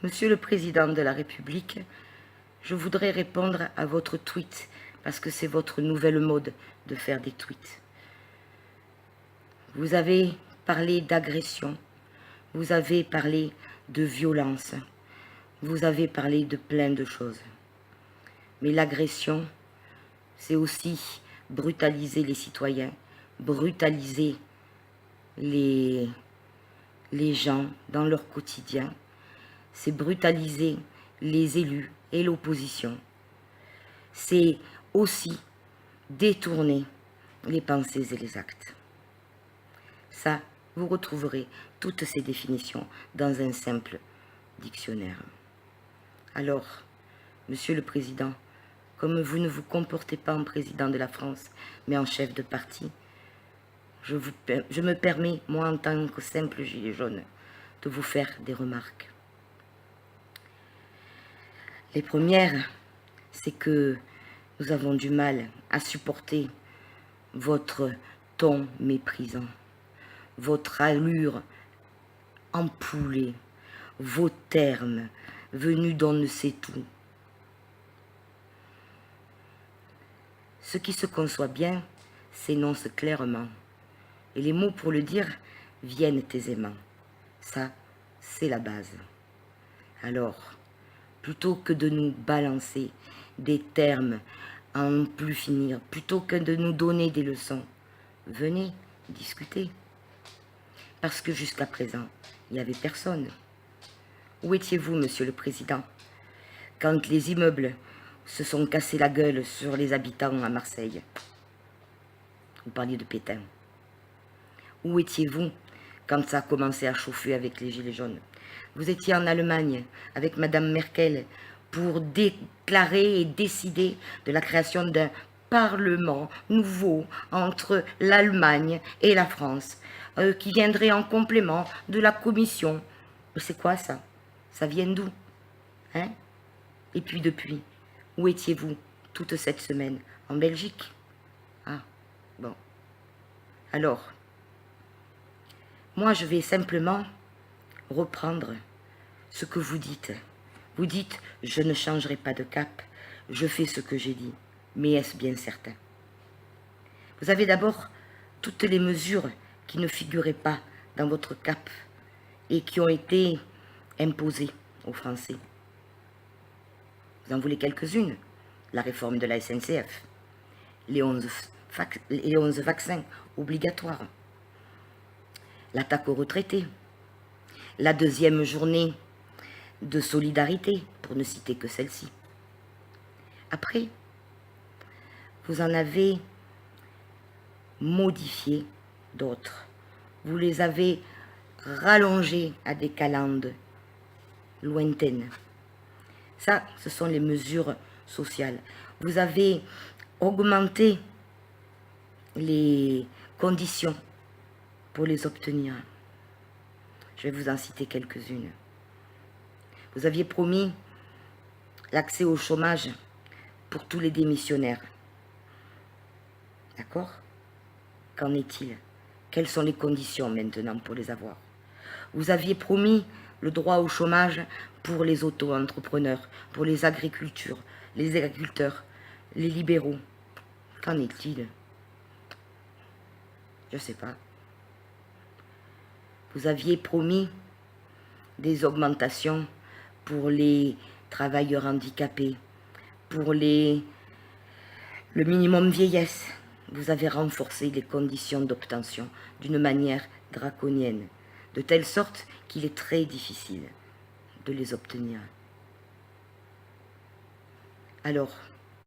Monsieur le Président de la République, je voudrais répondre à votre tweet, parce que c'est votre nouvelle mode de faire des tweets. Vous avez parlé d'agression, vous avez parlé de violence, vous avez parlé de plein de choses. Mais l'agression, c'est aussi brutaliser les citoyens, brutaliser les gens dans leur quotidien, c'est brutaliser les élus et l'opposition. C'est aussi détourner les pensées et les actes. Ça, vous retrouverez toutes ces définitions dans un simple dictionnaire. Alors, Monsieur le Président, comme vous ne vous comportez pas en président de la France, mais en chef de parti, je me permets, moi en tant que simple gilet jaune, de vous faire des remarques. Les premières, c'est que nous avons du mal à supporter votre ton méprisant, votre allure empoulée, vos termes venus d'on ne sait où. Ce qui se conçoit bien s'énonce clairement, et les mots pour le dire viennent aisément. Ça, c'est la base. Alors, plutôt que de nous balancer des termes à en plus finir, plutôt que de nous donner des leçons, venez discuter. Parce que jusqu'à présent, il n'y avait personne. Où étiez-vous, Monsieur le Président, quand les immeubles se sont cassés la gueule sur les habitants à Marseille? Vous parliez de Pétain. Où étiez-vous quand ça a commencé à chauffer avec les Gilets jaunes? Vous étiez en Allemagne avec Madame Merkel pour déclarer et décider de la création d'un parlement nouveau entre l'Allemagne et la France, qui viendrait en complément de la Commission. C'est quoi ça? Ça vient d'où? Hein? Et puis depuis, où étiez-vous toute cette semaine? En Belgique? Ah, bon. Alors, moi je vais simplement reprendre ce que vous dites. Vous dites, je ne changerai pas de cap, je fais ce que j'ai dit. Mais est-ce bien certain? Vous avez d'abord toutes les mesures qui ne figuraient pas dans votre cap et qui ont été imposées aux Français. Vous en voulez quelques-unes? La réforme de la SNCF, les 11 vaccins obligatoires, l'attaque aux retraités, la deuxième journée de solidarité, pour ne citer que celle-ci. Après, vous en avez modifié d'autres. Vous les avez rallongés à des calendes lointaines. Ça, ce sont les mesures sociales. Vous avez augmenté les conditions pour les obtenir. Je vais vous en citer quelques-unes. Vous aviez promis l'accès au chômage pour tous les démissionnaires. D'accord? Qu'en est-il? Quelles sont les conditions maintenant pour les avoir? Vous aviez promis le droit au chômage pour les auto-entrepreneurs, pour les agriculteurs, les libéraux. Qu'en est-il? Je ne sais pas. Vous aviez promis des augmentations pour les travailleurs handicapés, pour le minimum vieillesse. Vous avez renforcé les conditions d'obtention d'une manière draconienne, de telle sorte qu'il est très difficile de les obtenir. Alors,